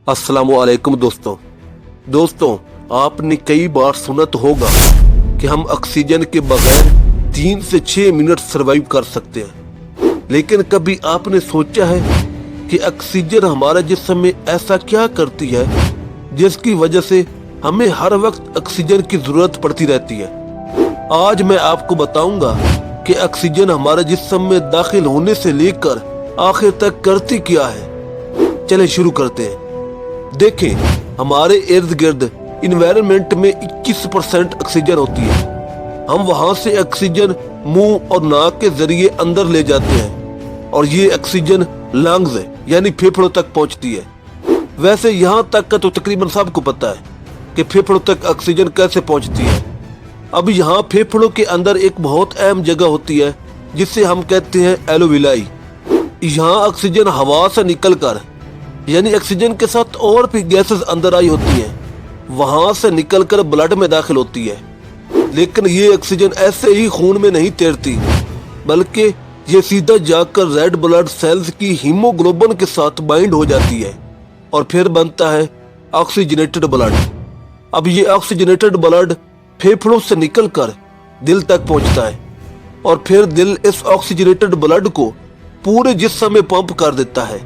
अस्सलामुअलैकुम दोस्तों, आपने कई बार सुना तो होगा कि हम ऑक्सीजन के बगैर 3 से 6 मिनट सरवाइव कर सकते हैं। लेकिन कभी आपने सोचा है कि ऑक्सीजन हमारे जिस्म में ऐसा क्या करती है जिसकी वजह से हमें हर वक्त ऑक्सीजन की जरूरत पड़ती रहती है। आज मैं आपको बताऊंगा कि ऑक्सीजन हमारे जिस्म में दाखिल होने से लेकर आखिर तक करती क्या है। चले शुरू करते हैं। देखें, हमारे इर्द गिर्द इन्वायरमेंट में 21% ऑक्सीजन होती है। हम वहां से ऑक्सीजन मुंह और नाक के जरिए अंदर ले जाते हैं और ये ऑक्सीजन लंग्स यानी फेफड़ों तक पहुंचती है। वैसे यहाँ तक का तो तकरीबन सबको पता है कि फेफड़ों तक ऑक्सीजन कैसे पहुंचती है। अब यहाँ फेफड़ों के अंदर एक बहुत अहम जगह होती है जिसे हम कहते हैं एलोविलाई। यहाँ ऑक्सीजन हवा से निकलकर यानी ऑक्सीजन के साथ और भी गैसेस अंदर आई होती हैं, वहां से निकलकर ब्लड में दाखिल होती है। लेकिन ये ऑक्सीजन ऐसे ही खून में नहीं तैरती, बल्कि ये सीधा जाकर रेड ब्लड सेल्स की हीमोग्लोबिन के साथ बाइंड हो जाती है और फिर बनता है ऑक्सीजनेटेड ब्लड। अब ये ऑक्सीजनेटेड ब्लड फेफड़ों से निकलकर दिल तक पहुंचता है और फिर दिल इस ऑक्सीजनेटेड ब्लड को पूरे जिस्म में पंप कर देता है।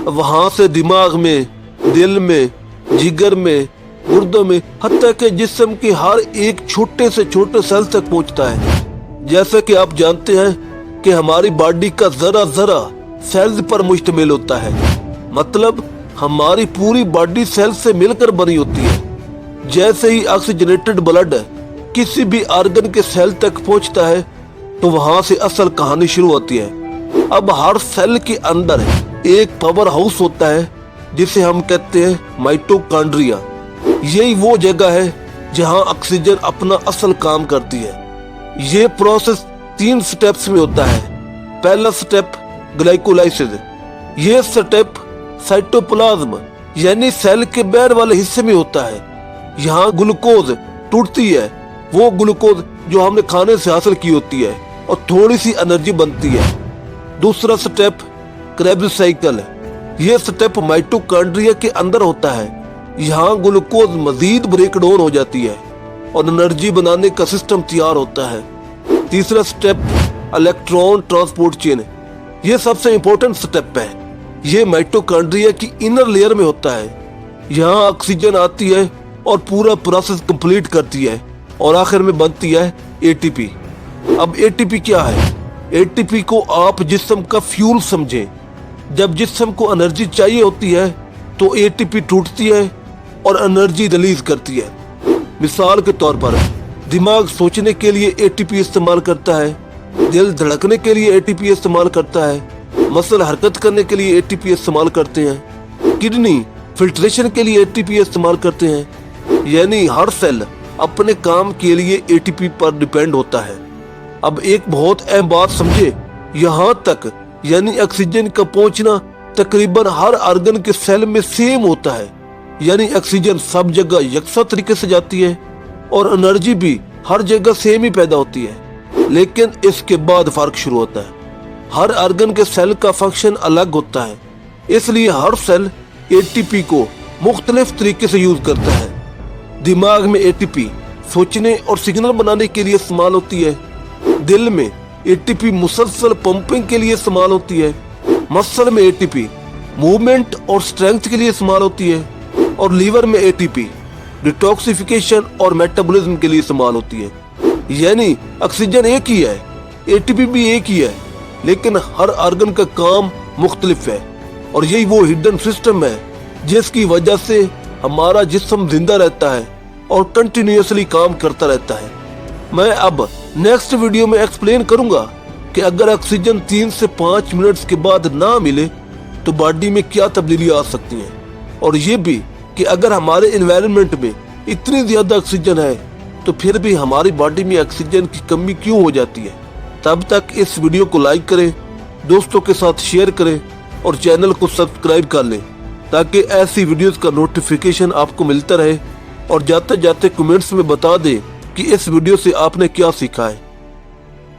वहां से दिमाग में, दिल में, जिगर में, गुर्दों में, हत्ता के जिस्म के हर एक छोटे से छोटे सेल तक पहुंचता है। जैसे कि आप जानते हैं कि हमारी बॉडी का जरा जरा सेल्स पर मुश्तमिल होता है, मतलब हमारी पूरी बॉडी सेल से मिलकर बनी होती है। जैसे ही ऑक्सीजनेटेड ब्लड किसी भी ऑर्गन के सेल तक पहुंचता है तो वहां से असल कहानी शुरू होती है। अब हर सेल के अंदर एक पावर हाउस होता है जिसे हम कहते हैं माइटोकॉन्ड्रिया। यही वो जगह है जहां ऑक्सीजन अपना असल काम करती है। ये प्रोसेस 3 स्टेप्स में होता है। पहला स्टेप ग्लाइकोलाइसिस। ये स्टेप साइटोप्लाज्म यानी सेल के बाहर वाले हिस्से में होता है। यहाँ ग्लूकोज टूटती है, वो ग्लूकोज जो हमने खाने से हासिल की होती है, और थोड़ी सी एनर्जी बनती है। दूसरा स्टेप क्रेब्स साइकिल। ये स्टेप माइटोकॉन्ड्रिया के अंदर होता है। यहाँ ग्लूकोज मजीद ब्रेक डाउन हो जाती है और एनर्जी बनाने का सिस्टम तैयार होता है। तीसरा स्टेप इलेक्ट्रॉन ट्रांसपोर्ट चेन। ये सबसे इम्पोर्टेंट स्टेप है। ये माइटोकॉन्ड्रिया की इनर लेयर में होता है। यहाँ ऑक्सीजन आती है और पूरा प्रोसेस कंप्लीट करती है और आखिर में बनती है एटीपी। अब एटीपी क्या है? एटीपी को आप जिस्म का फ्यूल समझें। जब जिस्म को एनर्जी चाहिए होती है तो एटीपी टूटती है और एनर्जी रिलीज करती है। मिसाल के तौर पर दिमाग सोचने के लिए एटीपी इस्तेमाल करता है, दिल धड़कने के लिए एटीपी इस्तेमाल करता है, मसल हरकत करने के लिए एटीपी इस्तेमाल करते हैं, किडनी फिल्ट्रेशन के लिए एटीपी इस्तेमाल करते हैं। यानी हर सेल अपने काम के लिए एटीपी पर डिपेंड होता है। अब एक बहुत अहम बात समझे, यहाँ तक यानी ऑक्सीजन का पहुंचना तकरीबन हर ऑर्गन के सेल में सेम होता है। यानी ऑक्सीजन सब जगह यकसा तरीके से जाती है और एनर्जी भी हर जगह सेम ही पैदा होती है। लेकिन इसके बाद फर्क शुरू होता है। हर ऑर्गन के सेल का फंक्शन अलग होता है, इसलिए हर सेल एटीपी को मुख्तलिफ तरीके से यूज करता है। दिमाग में एटीपी सोचने और सिग्नल बनाने के लिए इस्तेमाल होती है। दिल में एटीपी मुसलसल पंपिंग के लिए इस्तेमाल होती है। मसल में एटीपी मूवमेंट और स्ट्रेंथ के लिए इस्तेमाल होती है और लीवर में एटीपी डिटॉक्सिफिकेशन और मेटाबॉलिज्म के लिए इस्तेमाल होती है। यानी ऑक्सीजन एक ही है, एटीपी भी एक ही है, लेकिन हर ऑर्गन का काम मुख्तलिफ है। और यही वो हिडन सिस्टम है जिसकी वजह से हमारा जिस्म जिंदा रहता है और कंटिन्यूअसली काम करता रहता है। मैं अब नेक्स्ट वीडियो में एक्सप्लेन करूंगा कि अगर ऑक्सीजन 3 से 5 मिनट्स के बाद ना मिले तो बॉडी में क्या तब्दीली आ सकती है, और ये भी कि अगर हमारे एनवायरनमेंट में इतनी ज्यादा ऑक्सीजन है तो फिर भी हमारी बॉडी में ऑक्सीजन की कमी क्यों हो जाती है। तब तक इस वीडियो को लाइक करें, दोस्तों के साथ शेयर करें और चैनल को सब्सक्राइब कर लें ताकि ऐसी वीडियोस का नोटिफिकेशन आपको मिलता रहे। और जाते जाते कमेंट्स में बता दें कि इस वीडियो से आपने क्या सीखा है।